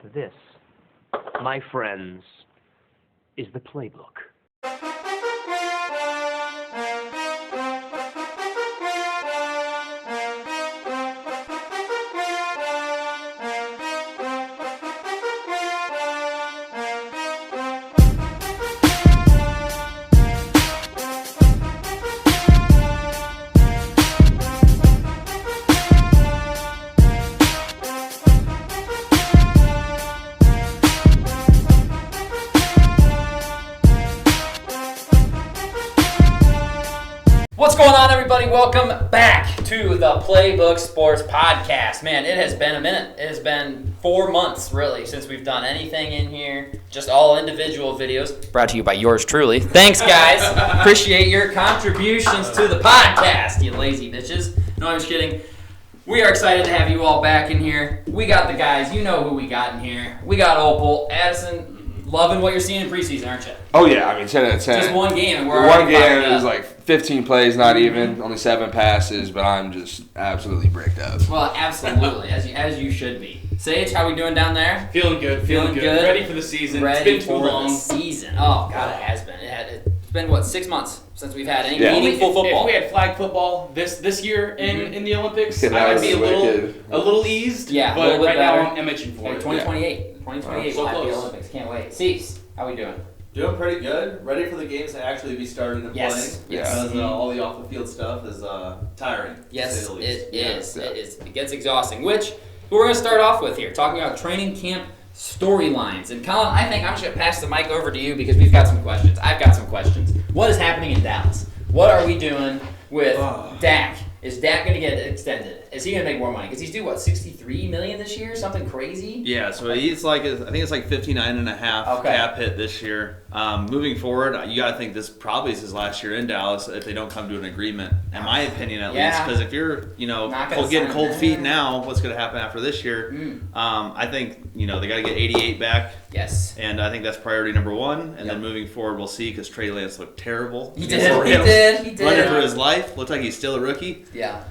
This, my friends, is the playbook. What's going on, everybody? Welcome back to the Playbook Sports Podcast. Man, it has been a minute. It has been 4 months, really, since we've done anything in here. Just all individual videos. Brought to you by yours truly. Thanks, guys. Appreciate your contributions to the podcast, you lazy bitches. No, I'm just kidding. We are excited to have you all back in here. We got the guys. You know who we got in here. We got Opal, Addison. Loving what you're seeing in preseason, aren't you? Oh, yeah. I mean, 10 out of 10. Just one game, and we're one already game fired is up. like 15 plays, not even, only 7 passes, but I'm just absolutely bricked up. Well, absolutely, as you should be. Sage, how we doing down there? Feeling good. Ready for the season. Ready it's been too for long. the season. Oh, God, it has been. It's been, what, 6 months since we've had any Yeah. meaningful football? If we had flag football this year in the Olympics, Yeah, that I would was be wicked. a little eased. Yeah, a but little bit right now better. I'm itching for Hey, it. 2028. 2028 So we'll have the close. Olympics. Can't wait. Cease, how we doing? Doing pretty good. Ready for the games to actually be starting and Yes. playing. Yes. Because all the off the field stuff is tiring. to Yes, say the least. it is. It is. It gets exhausting, which we're going to start off with here, talking about training camp storylines. And Colin, I think I'm just going to pass the mic over to you because we've got some questions. I've got some questions. What is happening in Dallas? What are we doing with Dak? Is Dak going to get extended? Is he going to make more money? Because he's due, what, $63 million this year? Something crazy? Yeah, so he's like, I think it's like 59.5 Okay. cap hit this year. Moving forward, you got to think this probably is his last year in Dallas if they don't come to an agreement, in my opinion at least. Yeah. Because if you're, Not gonna getting sign cold him. feet now, what's going to happen after this year? I think, they got to get 88 back. Yes. And I think that's priority number one. And Yep. then moving forward, we'll see because Trey Lance looked terrible. He against did. the He Rams. did. He did. Running for his life. Looked like he's still a rookie. Yeah.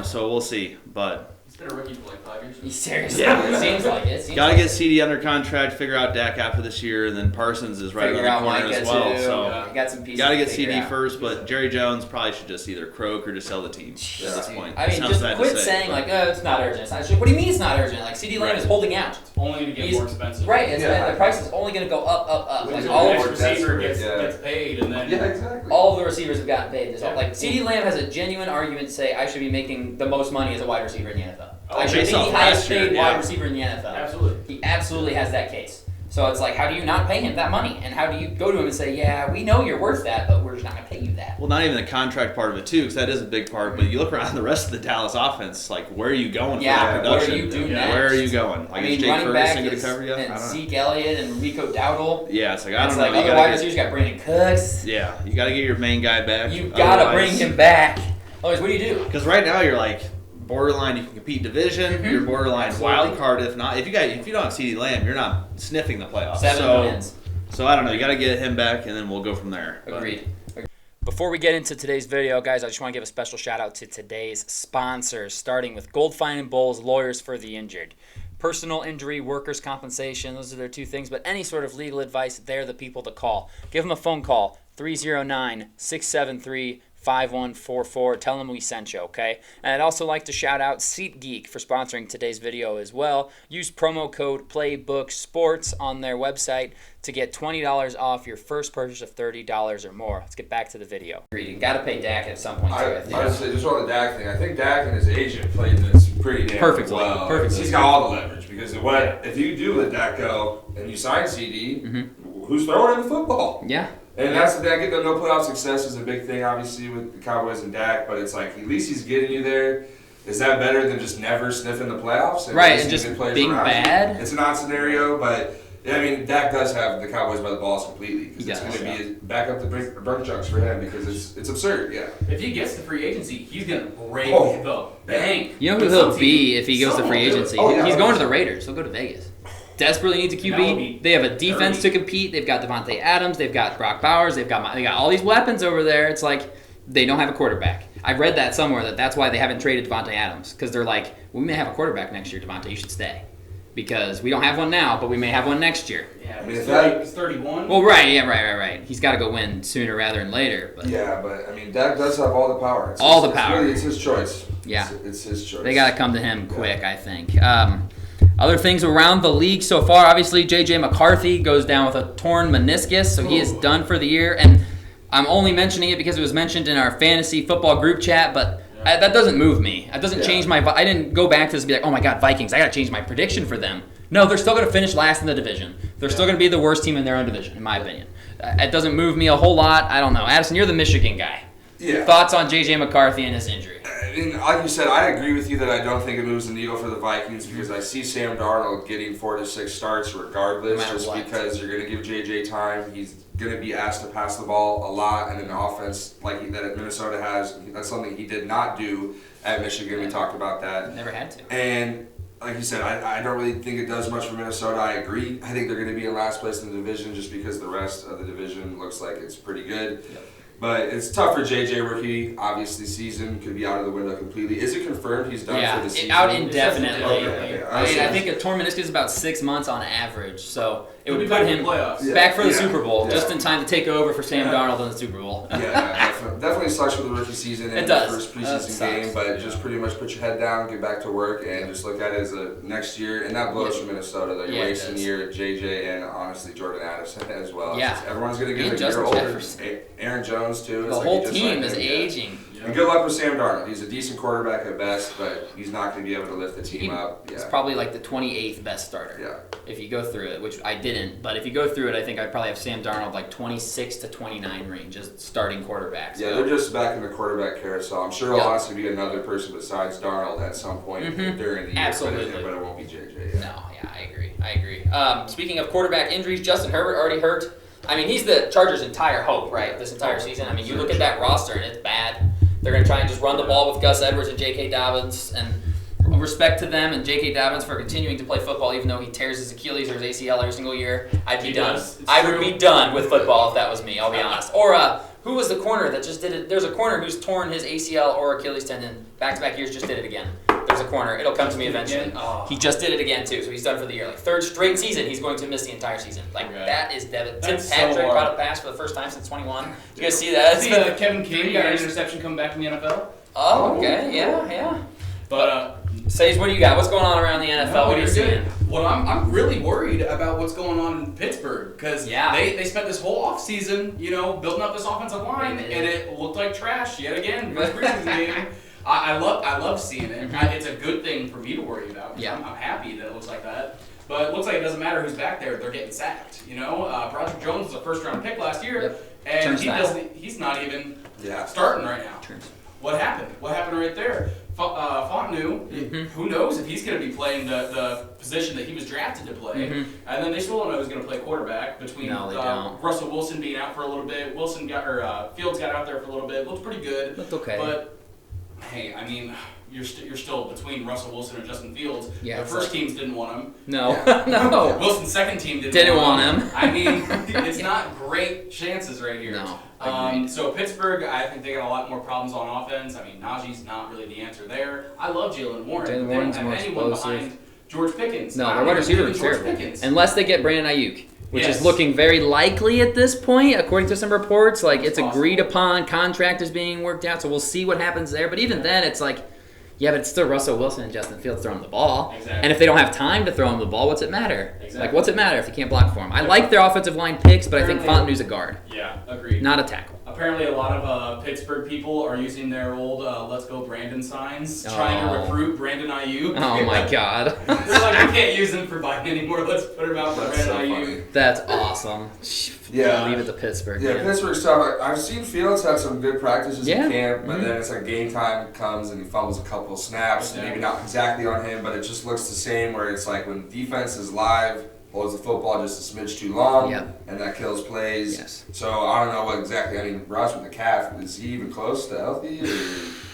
So we'll see. But He's been a rookie for like 5 years. He's seriously. Yeah. It seems like it. got to get CD under contract, figure out Dak after this year, and then Parsons is right Figure around out the corner Micah as well. too. So You got some pieces. got to get figure CD out. first, but Jerry Jones probably should just either croak or just sell the team at this point. I It mean, sounds just bad to quit say, saying but- like, oh, it's not urgent. It's not urgent. What do you mean it's not urgent? Like, CD Lamb Right. is holding out. Only going to get He's- more expensive. Right, Yeah. the price is only going to go up. Which Like is all the of, next Next receiver desperate, gets paid, and then exactly. all of the receivers have gotten paid this. Yeah. Like, CD Lamb has a genuine argument to say I should be making the most money as a wide receiver in the NFL. Oh, I should based be the off highest last year, paid yeah. wide receiver in the NFL. absolutely. He absolutely has that case. So it's like, how do you not pay him that money? And how do you go to him and say, yeah, we know you're worth that, but we're just not going to pay you that? Well, not even the contract part of it too, because that is a big part. But you look around the rest of the Dallas offense, like where are you going Yeah, for what that do production? you do Where are next? you going? Like I mean, is Jake running back Ferguson going is to cover you? I and don't know. Zeke Elliott and Rico Dowdle. Yeah, it's like I It's don't like know. You other gotta wide get- receivers, you got Brandon Cooks. Yeah, you got to get your main guy back. You've got to bring Otherwise- him back. Otherwise, what do you do? Because right now you're like borderline. You can compete division. Mhm. You're borderline Absolutely. wild card. If not, if you don't have CeeDee Lamb, you're not sniffing the playoffs. 7 wins. So I don't know. You got to get him back, and then we'll go from there. But- Agreed. Before we get into today's video, guys, I just want to give a special shout out to today's sponsors, starting with Goldfine and Bowles Lawyers for the Injured. Personal injury, workers' compensation, those are their two things, but any sort of legal advice, they're the people to call. Give them a phone call, 309-673-5144. Tell them we sent you, okay? And I'd also like to shout out SeatGeek for sponsoring today's video as well. Use promo code PlaybookSports on their website to get $20 off your first purchase of $30 or more. Let's get back to the video. You got to pay Dak at some point, too, I think. Honestly, just on the Dak thing, I think Dak and his agent played this pretty damn Perfectly. well. Perfectly. He's got all the leverage because if you do let Dak go and you sign CD, who's throwing him the football? Yeah. And that's the thing. Getting no playoff success is a big thing, obviously, with the Cowboys and Dak. But it's like at least he's getting you there. Is that better than just never sniffing the playoffs? Right, at least and he's just been playing being around you? bad? It's an odd scenario, but I mean, Dak does have the Cowboys by the balls completely because He it's does, going to be back up the brunk chucks for him because it's absurd. Yeah. If he gets the free agency, he's going to break Oh. the bank. You know who With he'll some be team. if he goes to Someone free will do it. agency? Oh, yeah. He's going to the Raiders. He'll go to Vegas. Desperately needs a That would QB. be They have a defense to dirty. compete. They've got Devontae Adams. They've got Brock Bowers. They got all these weapons over there. It's like they don't have a quarterback. I read that somewhere that's why they haven't traded Devontae Adams because they're like, we may have a quarterback next year, Devontae. You should stay. because we don't have one now, but we may have one next year. Yeah, I mean, he's, if that- he's 31. Well, right, yeah, right. He's got to go win sooner rather than later. But Yeah, but I mean, Dak does have all the power. It's All the it's power. Really, it's his choice. Yeah. It's his choice. they got to come to him quick, I think. Other things around the league so far, obviously, J.J. McCarthy goes down with a torn meniscus, so he is done for the year. And I'm only mentioning it because it was mentioned in our fantasy football group chat, but that doesn't move me. That doesn't change my. I didn't go back to this and be like, oh my God, Vikings, I got to change my prediction for them. No, they're still going to finish last in the division. They're still going to be the worst team in their own division, in my opinion. It doesn't move me a whole lot. I don't know. Addison, you're the Michigan guy. Yeah. Thoughts on J.J. McCarthy and his injury? I mean, like you said, I agree with you that I don't think it moves the needle for the Vikings because I see Sam Darnold getting 4 to 6 starts regardless, No matter just what. because you're going to give JJ time. He's going to be asked to pass the ball a lot, and an offense like that Minnesota has, that's something he did not do at Michigan. We talked about that. Never had to. And like you said, I don't really think it does much for Minnesota. I agree. I think they're going to be in last place in the division just because the rest of the division looks like it's pretty good. Yep. But it's tough for JJ rookie. Obviously, season could be out of the window completely. Is it confirmed he's done for the season? Out indefinitely. Okay. I think a torn meniscus is about 6 months on average, so it He'll would be put back in him the playoffs. back for the Yeah. Super Bowl, Yeah. just in time to take over for Sam Darnold in the Super Bowl. Yeah, definitely sucks for the rookie season and It does. the first That preseason sucks. game, but just pretty much put your head down, get back to work, and just look at it as a next year. And that blows for Minnesota. That you're Yeah, it wasting a does. year at JJ and honestly Jordan Addison as well. It's Yeah. just everyone's going to get And a year Justin older. Jefferson. Aaron Jones too. The It's like whole he just team like is him, yeah. aging. And good luck with Sam Darnold. He's a decent quarterback at best, but he's not going to be able to lift the team up. He's Yeah. probably like the 28th best starter. Yeah. If you go through it, which I didn't, but if you go through it, I think I'd probably have Sam Darnold like 26 to 29 range as starting quarterbacks. Yeah, they're just back in the quarterback carousel. I'm sure Yep. it'll honestly be another person besides Darnold at some point during the year. Absolutely. But it won't be JJ. Yeah. No, yeah, I agree. Speaking of quarterback injuries, Justin Herbert already hurt. I mean, he's the Chargers' entire hope, right, this entire season. I mean, you look at that roster, and it's bad. They're going to try and just run the ball with Gus Edwards and J.K. Dobbins, and respect to them and J.K. Dobbins for continuing to play football, even though he tears his Achilles or his ACL every single year. I'd be He done. does. It's I true. would be done with football if that was me, I'll be honest. Or, who was the corner that just did it? There's a corner who's torn his ACL or Achilles tendon back-to-back years, just did it again. There's a corner. It'll come to me eventually. Oh. He just did it again, too, so he's done for the year. Like, third straight season, he's going to miss the entire season. Like, Okay. that is devastating. Tim That's so Patrick hard. caught a pass for the first time since 21. Did you guys see that? See, Kevin King got an interception coming back in the NFL. Oh, okay, yeah. But Sage, what do you got? What's going on around the NFL? no, What are you you're seeing? good. Well, I'm really worried about what's going on in Pittsburgh because Yeah. they spent this whole offseason, building up this offensive line, They and did. it looked like trash yet again. First preseason game. I love seeing it. It's a good thing for me to worry about. 'Cause Yeah. I'm happy that it looks like that. But it looks like it doesn't matter who's back there; they're getting sacked. Broderick Jones was a first-round pick last year, Yep. and Turns out. he's not even Yeah. starting right now. Turns. What happened? What happened right there? Fontenot, who knows if he's going to be playing the position that he was drafted to play. And then they still don't know who's going to play quarterback between No, they don't. Russell Wilson being out for a little bit. Fields got out there for a little bit. Looked pretty good. Looked okay. But hey, I mean, you're still between Russell Wilson and Justin Fields. Yeah, the it's first like- teams didn't want him. No, Yeah. no. Wilson's second team Didn't want him. I mean, it's not great chances right here. No, agreed. So Pittsburgh, I think they got a lot more problems on offense. I mean, Najee's not really the answer there. I love Jalen Warren. Jalen but they Warren's don't more have anyone explosive. behind George Pickens. No, Not their wide even receiver even is George terrible. Pickens. Unless they get Brandon Ayuk, which Yes. is looking very likely at this point, according to some reports. Like, it's Possible. agreed upon, contract is being worked out, so we'll see what happens there. But even then, it's like, yeah, but it's still Russell Wilson and Justin Fields throwing the ball. Exactly. And if they don't have time to throw him the ball, what's it matter? Exactly. Like, what's it matter if you can't block for him? I like their offensive line picks, but I think Apparently- Fontenot's a guard, Yeah, agreed. not a tackle. Apparently, a lot of Pittsburgh people are using their old "Let's Go Brandon" signs, trying to Oh. recruit Brandon Ayuk. Oh, my God. They're like, we can't use him for Biden anymore. Let's put him out for That's so Brandon Ayuk. funny. That's awesome. Yeah. Leave it to Pittsburgh. Yeah, man. Pittsburgh's tough. I've seen Fields have some good practices Yeah. in camp, but Mhm. then it's like game time comes and he fumbles a couple of snaps. Exactly. Maybe not exactly on him, but it just looks the same. Where it's like when defense is live, holds the football just a smidge too long, Yep. and that kills plays. Yes. So I don't know what exactly. I mean, Ross with the calf, is he even close to healthy? Or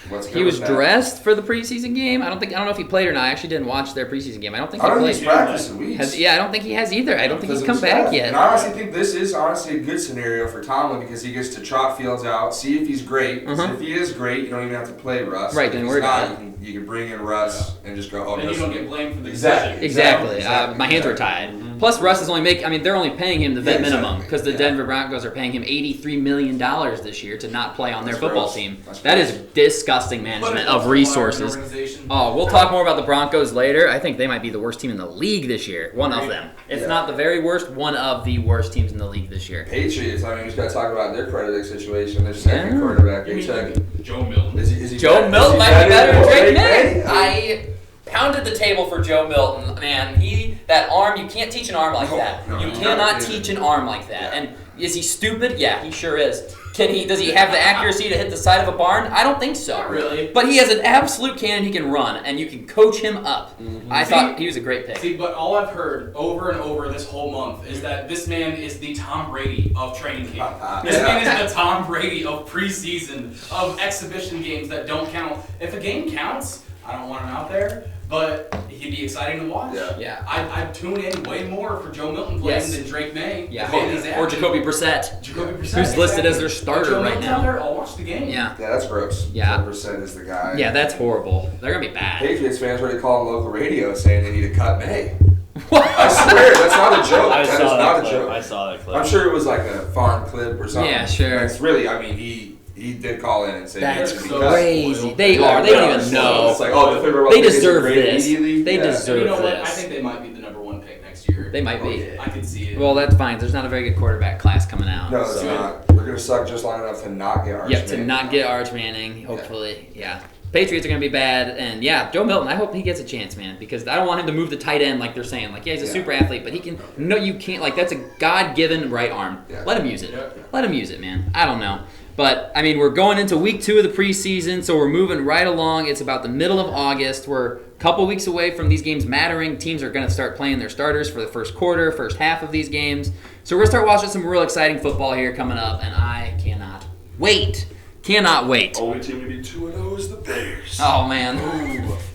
what's He good was with that? dressed for the preseason game. I don't know if he played or not. I actually didn't watch their preseason game. I don't think I he don't played. think he's practiced in weeks. I don't think he has either. I don't think Because he's of come his back calf. yet. And I honestly think this is honestly a good scenario for Tomlin because he gets to trot Fields out, see if he's great. 'Cause if he is great, you don't even have to play Russ. Right, If then he's worry not, about it. you you can bring in Russ and just go, oh, And you don't get blamed for the Exactly. decision. Exactly. My hands were tied. Plus, Russ is only they're only paying him the vet minimum because the Denver Broncos are paying him $83 million this year to not play on their football team. That is disgusting management of resources. Oh, we'll talk more about the Broncos later. I think they might be the worst team in the league this year. One of them. It's not the very worst, one of the worst teams in the league this year. Patriots, I mean, we just got to talk about their quarterback situation. Their second quarterback, they check. Joe Milton. Is he Joe Milton might be better than Drake May. May? I pounded the table for Joe Milton. Man, that arm, you can't teach an arm like that. No, You no, cannot no. teach an arm like that. Yeah. And is he stupid? Yeah, he sure is. Does he have the accuracy to hit the side of a barn? I don't think so. Not really. But he has an absolute cannon he can run, and you can coach him up. I thought he was a great pick. See, but all I've heard over and over this whole month is that this man is the Tom Brady of training camp. This man is the Tom Brady of preseason, of exhibition games that don't count. If a game counts, I don't want him out there, but he'd be exciting to watch. Yeah. I'd tune in way more for Joe Milton playing than Drake May. Yeah. Jacoby Or Jacoby Brissett. Brissett. Who's listed as their If starter Joe right Milton's now. out there, I'll watch the game. Yeah. Yeah, that's gross. Yeah. 10% is the guy. Yeah, that's horrible. They're going to be bad. Patriots fans already calling local radio saying they need to cut May. What? I swear, that's not a joke. I That is saw not that a clip. joke. I saw that clip. I'm sure it was like a farm clip or something. Yeah, sure. It's really, I mean, he did call in and say That's it should be so cut. crazy. They Yeah, are. They don't yeah, even know. It's like, oh, the third They deserve this. Immediately. They Yeah. deserve You know what? this. I think they might be the number one pick next year. They might be. I could see it. Well, that's fine. There's not a very good quarterback class coming out. No, it's so. not. They're gonna suck just long enough to not get Arch. Yep, to Manning. not get Arch Manning, hopefully. Yeah. Patriots are going to be bad. And, yeah, Joe Milton, I hope he gets a chance, man, because I don't want him to move the tight end like they're saying. Like, yeah, he's a super athlete, but he can – no, you can't. Like, that's a God-given right arm. Yeah. Let him use it. Yeah. Let him use it, man. I don't know. But, I mean, we're going into week 2 of the preseason, so we're moving right along. It's about the middle of August. We're a couple weeks away from these games mattering. Teams are going to start playing their starters for the first quarter, first half of these games. So we're going to start watching some real exciting football here coming up, and I cannot wait. Cannot wait. Only team to be 2-0 is the Bears. Oh, man.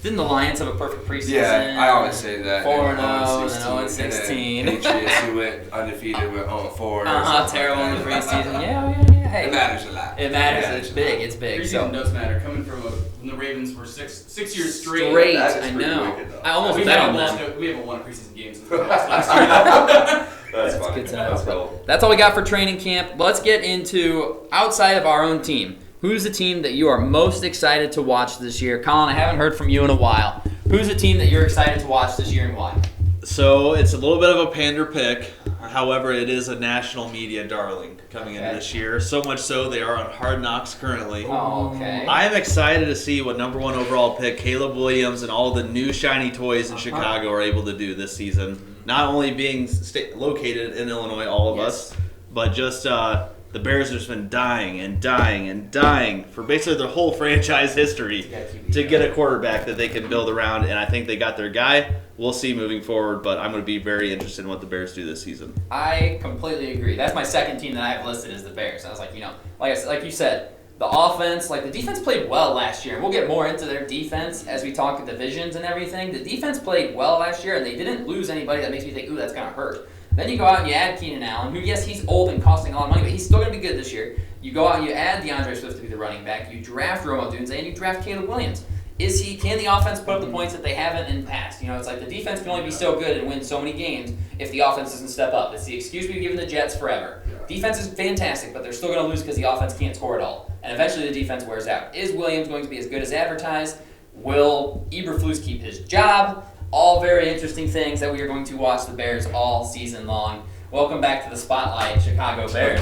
Didn't the Lions have a perfect preseason? Yeah, I always say that. 4-0 and 0-16. And then Patriots who went undefeated with 0-4. Terrible in the preseason. Yeah. Hey. It matters a lot. It matters. It's big. It's big. Preseason does matter. Coming from when the Ravens were six years straight. Straight. That is I pretty know. wicked, though. I almost We bet on haven't them. we haven't won a preseason game since last year. That's funny. good to know. That's cool. That's all we got for training camp. Let's get into outside of our own team. Who's the team that you are most excited to watch this year? Colin, I haven't heard from you in a while. Who's the team that you're excited to watch this year and why? So it's a little bit of a pander pick. However, it is a national media darling coming into this year. So much so they are on Hard Knocks currently. Oh, okay. I am excited to see what number 1 overall pick Caleb Williams and all the new shiny toys in Chicago are able to do this season. Not only being located in Illinois, all of us, but just the Bears have just been dying and dying and dying for basically their whole franchise history to get a quarterback that they can build around, and I think they got their guy. We'll see moving forward, but I'm going to be very interested in what the Bears do this season. I completely agree. That's my second team that I have listed as the Bears. I was like, like you said, the offense, like the defense played well last year, and we'll get more into their defense as we talk divisions and everything. The defense played well last year, and they didn't lose anybody that makes me think, ooh, that's going to hurt. Then you go out and you add Keenan Allen, who, yes, he's old and costing a lot of money, but he's still going to be good this year. You go out and you add DeAndre Swift to be the running back. You draft Roma Odunze, and you draft Caleb Williams. Can the offense put up the points that they haven't in the past? It's like the defense can only be so good and win so many games if the offense doesn't step up. It's the excuse we've given the Jets forever. Defense is fantastic, but they're still going to lose because the offense can't score at all. And eventually the defense wears out. Is Williams going to be as good as advertised? Will Eberflus keep his job? All very interesting things that we are going to watch the Bears all season long. Welcome back to the spotlight, Chicago Bears.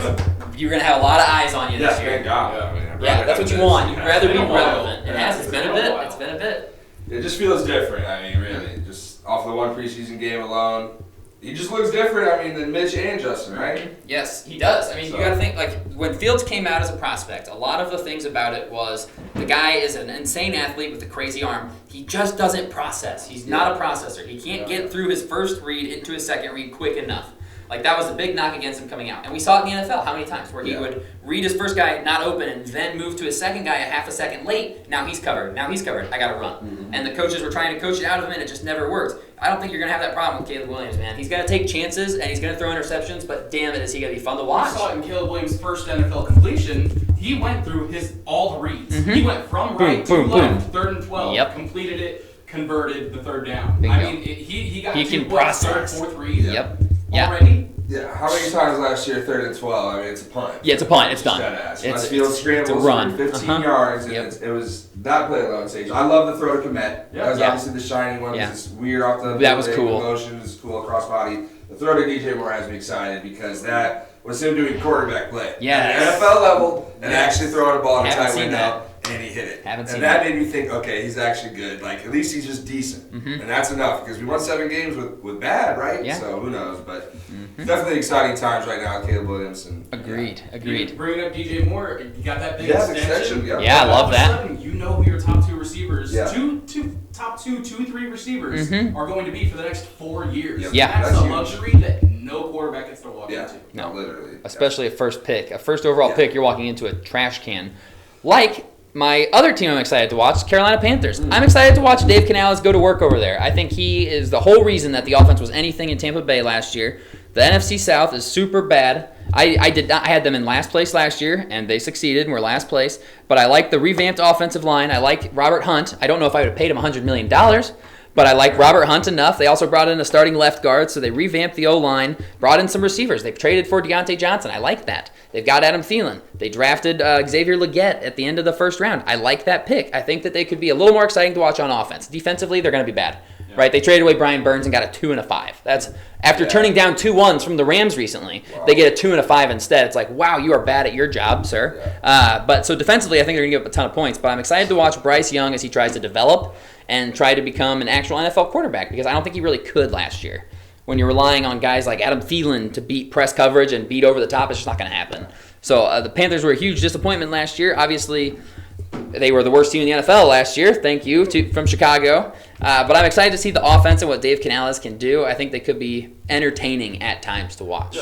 You're going to have a lot of eyes on you this year. Thank God. I mean, I'd Yeah, rather that's have what you this. want. You'd rather be Yeah. relevant. It Yeah. has. It's been a bit. It's been a bit. It just feels different. I mean, really, just off the one preseason game alone, he just looks different. I mean, than Mitch and Justin, right? Yes, he does. I mean, you got to think, like, when Fields came out as a prospect, a lot of the things about it was the guy is an insane athlete with a crazy arm. He just doesn't process. He's not a processor. He can't get through his first read into his second read quick enough. Like, that was a big knock against him coming out. And we saw it in the NFL how many times where he would read his first guy not open and then move to his second guy a half a second late. Now he's covered. I got to run. And the coaches were trying to coach it out of him, and it just never worked. I don't think you're going to have that problem with Caleb Williams, man. He's going to take chances, and he's going to throw interceptions, but damn it, is he going to be fun to watch. I saw it in Caleb Williams' first NFL completion he went through all the reads. Mhm. He went from Boom, right to boom, left, boom. 3rd and 12, Yep. completed it, converted the 3rd down. Bingo. I mean, he got He to can what, process. 3rd, 4th read Yep. Yeah. already. Yeah, how many times last year, 3rd and 12? I mean, it's a punt. Yeah, it's a punt. It's done. It's It's field a scrambles run. for 15 Uh-huh. yards, and Yep. it was that play alone. Sage. I love the throw to Komet. That was Yeah. obviously the shiny one. Yeah. It's weird off the That was leg, cool. Motions, cool across body. The throw to DJ Moore has me excited because that was him doing quarterback play. Yes. At the NFL level, and Yes. actually throwing a ball in a Haven't tight seen window, and he hit it. Haven't seen and that that. made me think, okay, he's actually good. Like, at least he's just decent. Mhm. And that's enough because we won 7 games with bad, right? Yeah. So who knows? But definitely exciting times right now with Caleb Williams. And Agreed. Agreed. Bringing up DJ Moore, you got that big Yeah, the extension. extension, yeah. Yeah, I love All of a that. sudden, you know who your top 2 receivers, Yeah. top two, 3 receivers Mhm. are going to be for the next 4 years. Yep. Yeah. That's That's a huge. luxury that no quarterback gets to walk Yeah, into. No. literally. Especially a first pick, a first overall Yeah. pick. You're walking into a trash can. Like my other team I'm excited to watch, Carolina Panthers. I'm excited to watch Dave Canales go to work over there. I think he is the whole reason that the offense was anything in Tampa Bay last year. The NFC South is super bad. I had them in last place last year, and they succeeded and were last place. But I like the revamped offensive line. I like Robert Hunt. I don't know if I would have paid him $100 million, but I like Robert Hunt enough. They also brought in a starting left guard, so they revamped the O-line, brought in some receivers. They've traded for Deontay Johnson. I like that. They've got Adam Thielen. They drafted Xavier Legette at the end of the first round. I like that pick. I think that they could be a little more exciting to watch on offense. Defensively, they're going to be bad. Right? They traded away Brian Burns and got a 2 and a 5. That's after turning down 2 1s from the Rams recently. Wow. They get a 2 and a 5 instead. It's like, wow, you are bad at your job, sir. But so defensively, I think they're going to give up a ton of points. But I'm excited to watch Bryce Young as he tries to develop and try to become an actual NFL quarterback because I don't think he really could last year. When you're relying on guys like Adam Thielen to beat press coverage and beat over the top, it's just not going to happen. So the Panthers were a huge disappointment last year. Obviously, they were the worst team in the NFL last year. Thank you from Chicago. But I'm excited to see the offense and what Dave Canales can do. I think they could be entertaining at times to watch.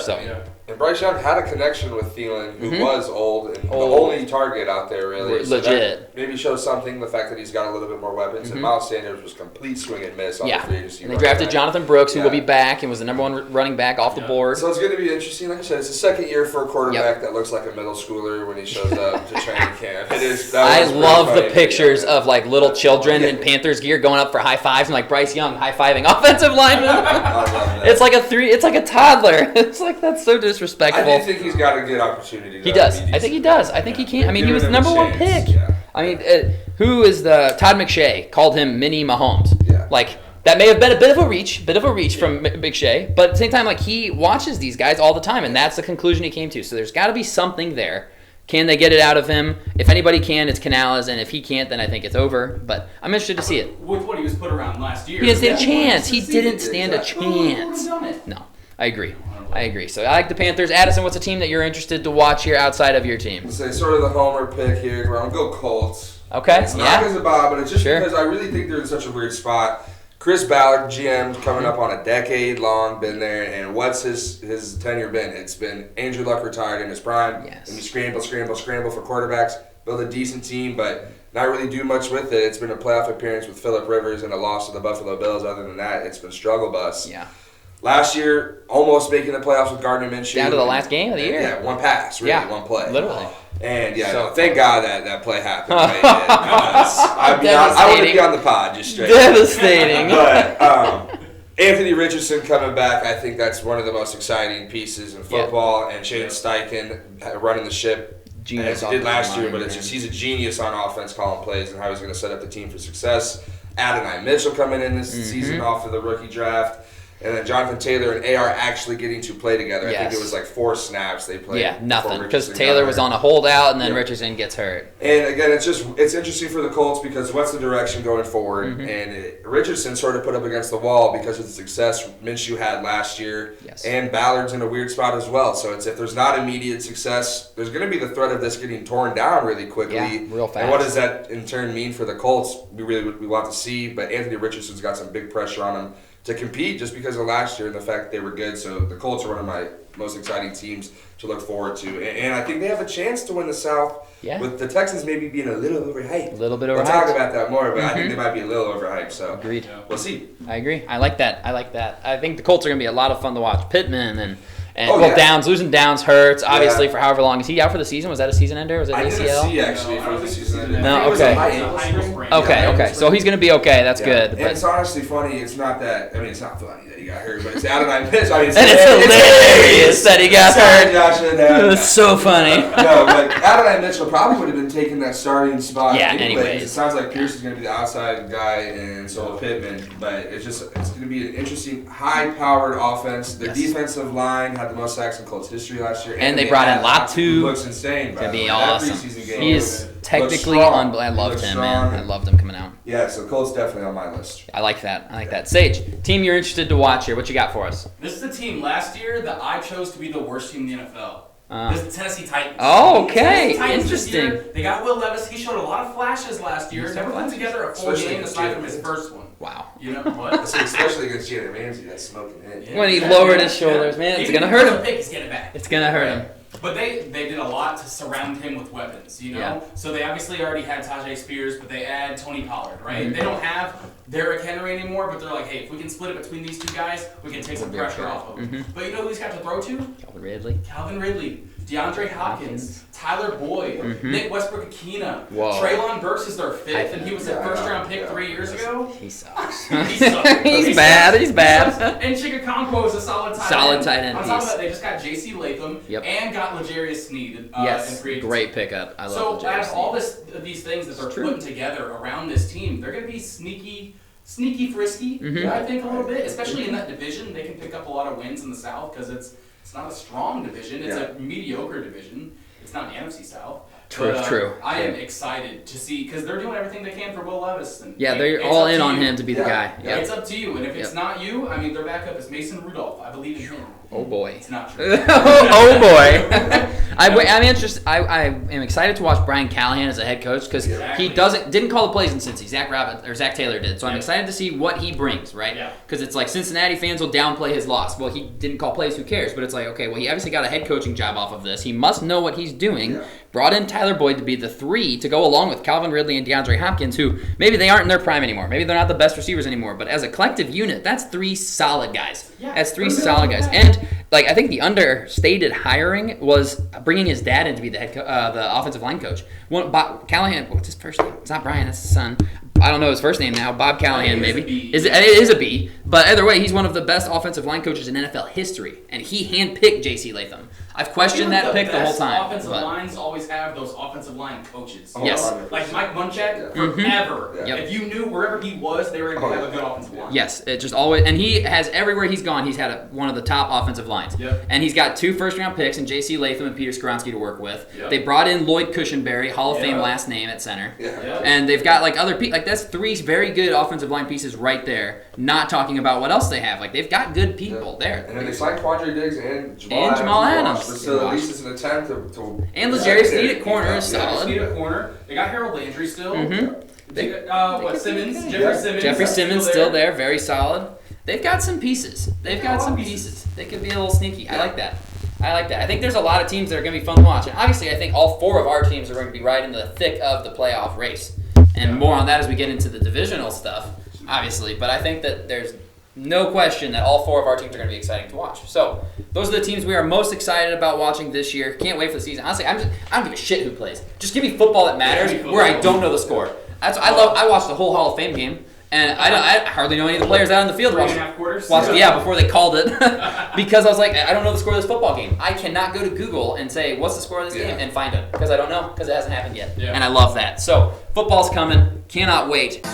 And Bryce Young had a connection with Thielen, who was old and the Old. only target out there, really. Legit. So that maybe shows something, the fact that he's got a little bit more weapons. And Miles Sanders was complete swing and miss on the free agency. And they drafted Jonathan Brooks, who will be Yeah. back and was the number 1 running back off the board. So it's going to be interesting. Like I said, it's the second year for a quarterback that looks like a middle schooler when he shows up to training camp. It is. I love the funny. pictures Yeah. of like little children in Panthers gear going up for high fives and like Bryce Young high fiving offensive linemen. I love that. It's like a toddler. It's like that's so disrespectful. I do think he's got a good opportunity. He does. I think he does. I think he can. I mean, he was the number 1 pick. Yeah. I mean, who is the Todd McShay called him Mini Mahomes? Yeah. Like that may have been a bit of a reach from McShay, but at the same time, like he watches these guys all the time, and that's the conclusion he came to. So there's got to be something there. Can they get it out of him? If anybody can, it's Canales, and if he can't, then I think it's over. But I'm interested to see it. With what he was put around last year. He didn't stand a Yeah. chance. He didn't stand a Exactly. Who would chance. have done it? No, I agree. So I like the Panthers. Addison, what's a team that you're interested to watch here outside of your team? Say sort of the homer pick here. Where I'm gonna go Colts. Okay, It's not yeah. because of Bob, but it's just Sure. because I really think they're in such a weird spot. Chris Ballard, GM, coming up on a decade long, been there, and what's his tenure been? It's been Andrew Luck retired in his prime, Yes. and you scramble for quarterbacks, build a decent team, but not really do much with it. It's been a playoff appearance with Phillip Rivers and a loss to the Buffalo Bills. Other than that, it's been struggle bus. Yeah. Last year, almost making the playoffs with Gardner Minshew. Down to the last game of the year. Yeah, one pass, really, Yeah, one play. literally. And yeah, So- no, thank God that play happened. Right? I wouldn't Devastating. be on the pod, just straight. Devastating. But Anthony Richardson coming back, I think that's one of the most exciting pieces in football. And Shane Steichen running the ship Genius as he did last offensive year, but line, it's man. just he's a genius on offense, calling plays and how he's going to set up the team for success. Adonai Mitchell coming in this season off of the rookie draft. And then Jonathan Taylor and AR actually getting to play together. I think Yes. it was like 4 snaps they played. Yeah, nothing. before Because Richardson Taylor got was hurt. on a holdout, and then Yeah. Richardson gets hurt. And again, it's interesting for the Colts because what's the direction going forward? Mm-hmm. And Richardson sort of put up against the wall because of the success Minshew had last year. Yes. And Ballard's in a weird spot as well. So if there's not immediate success, there's going to be the threat of this getting torn down really quickly. Yeah, real fast. And what does that in turn mean for the Colts? We want to see. But Anthony Richardson's got some big pressure on him to compete just because of last year and the fact that they were good. So the Colts are one of my most exciting teams to look forward to. And I think they have a chance to win the South Yeah. with the Texans maybe being a little overhyped. A little bit We'll overhyped. talk about that more, but I think they might be a little overhyped. So Agreed. we'll see. I agree. I like that. I think the Colts are going to be a lot of fun to watch. Pittman and And Oh, yeah. Downs, losing Downs hurts, obviously, Yeah. for however long. Is he out for the season? Was that a season ender? Was it I ACL? didn't see actually for the season. No, It was a okay. high ankle Ankle sprain. sprain. Okay, Yeah, okay. So he's going to be okay. That's Yeah. good. And But it's honestly funny. It's not that. I mean, it's not funny that he got hurt, but it's Adonai Mitchell. I mean, and it's hilarious that he got Sorry, hurt. Josh, and, It's so funny. No, but Adonai Mitchell probably would have been taking that starting spot. Yeah, anyways. anyways. It sounds like Pierce is going to be the outside guy, and so will Pittman. But it's going to be an interesting, high-powered offense. The Yes. defensive line had the most sacks in Colts history last year, And they brought in Latu. Who looks insane. It's by going to the be way. awesome. That preseason game He is looks technically strong. unbelievable. I He loved looks him, strong. man. I loved him coming out. Yeah, so Colts definitely on my list. I like that. I like that. Sage, team you're interested to watch here. What you got for us? This is the team last year that I chose to be the worst team in the NFL. This is the Tennessee Titans. Oh, The okay. Tennessee Titans this Interesting. year, they got Will Levis. He showed a lot of flashes last year. Some Never put flashes. together a full Especially game against aside from his Jalen. first one. Wow. You know what? Especially against Janet Ramsey, that's smoking in. Yeah. When he lowered his shoulders, man, it's Even going to if hurt he him. doesn't pick, he's getting back. It's going to hurt him. But they did a lot to surround him with weapons, you know? Yeah. So they obviously already had Tajay Spears, but they add Tony Pollard, right? Mm-hmm. They don't have Derrick Henry anymore, but they're like, hey, if we can split it between these two guys, we can take some We'll be pressure okay. off of them. Mhm. But you know who he's got to throw to? Calvin Ridley. Calvin Ridley, DeAndre Hopkins, Tyler Boyd, Mhm. Nick Westbrook-Akina. Whoa. Traylon Burks is their fifth, I- and he was a Yeah, first-round pick yeah. 3 years ago. He sucks. He sucks. He's He bad. sucks. He's He bad. sucks. And Chikakonko is a solid tight Solid end. tight end On top piece. of that, they just got J.C. Latham Yep. and got L'Jarius Sneed in Yes. free agency. Great pickup. I love So the out of Jets. all these things that they're It's true. putting together around this team, they're going to be sneaky frisky. Mhm. I think a little bit, especially in that division. They can pick up a lot of wins in the South because it's not a strong division. It's a mediocre division. It's not the NFC South. True, But, true. I am excited to see because they're doing everything they can for Will Levis. And Yeah, they're it's all up in to on you. him to be the Yeah. guy. Yeah. Yep. It's up to you, and if it's Yep. not you, I mean, their backup is Mason Rudolph. I believe in him. Oh boy. It's not true. Oh boy. I'm interested. I am excited to watch Brian Callahan as a head coach because Exactly. he didn't call the plays in Cincy. Zach Taylor did. So I'm Yeah. excited to see what he brings, right? Yeah. Because it's like Cincinnati fans will downplay his loss. Well, he didn't call plays. Who cares? But it's like, okay, well, he obviously got a head coaching job off of this. He must know what he's doing. Yeah. Brought in Tyler Boyd to be the 3 to go along with Calvin Ridley and DeAndre Hopkins, who maybe they aren't in their prime anymore. Maybe they're not the best receivers anymore. But as a collective unit, that's 3 solid guys. Yeah. That's 3 Who's gonna solid do guys. that? And like I think the understated hiring was bringing his dad in to be the the offensive line coach. Bob Callahan, what's his first name? It's not Brian, that's his son. I don't know his first name now. Bob Callahan, It is a maybe. B. It is a B. But either way, he's one of the best offensive line coaches in NFL history, and he handpicked J.C. Latham. I've questioned I feel that like pick the whole best time. Offensive but- lines always have those offensive line coaches. Oh, Yes. 100%. Like Mike Munchak, Yeah. forever. Mhm. Yep. If you knew wherever he was, they were going to have a good offensive line. Yes, it just always, and he has everywhere he's gone. He's had one of the top offensive lines, Yep. and he's got 2 first-round picks and J.C. Latham and Peter Skoronsky to work with. Yep. They brought in Lloyd Cushenberry, Hall of Fame Yeah. last name at center, Yeah. Yeah. and they've got like other people. Like that's 3 very good offensive line pieces right there. Not talking about what else they have. Like they've got good people there. And then they signed Quandre Diggs and Jamal And Jamal Adams. So at least it's an attempt to And L'Jarius Sneed at corner is Yeah. They just solid. need a corner. They got Harold Landry still. Mhm. They They got, Simmons? Jeffrey Yeah. Simmons. Jeffrey that's Simmons still there, very solid. They've got some pieces. They've got some pieces. They could be a little sneaky. I like that. I think there's a lot of teams that are going to be fun to watch. And obviously, I think all 4 of our teams are going to be right in the thick of the playoff race. And more on that as we get into the divisional stuff, obviously. But I think that there's no question that all 4 of our teams are going to be exciting to watch. So those are the teams we are most excited about watching this year. Can't wait for the season. Honestly, I don't give a shit who plays. Just give me football that matters, Yeah, give me where I football. don't know the score. I watched the whole Hall of Fame game, and I hardly know any of the players out on the field. 3.5 quarters. Before they called it, because I was like, I don't know the score of this football game. I cannot go to Google and say, what's the score of this game, and find it, because I don't know, because it hasn't happened yet. Yeah. And I love that. So, football's coming. Cannot wait.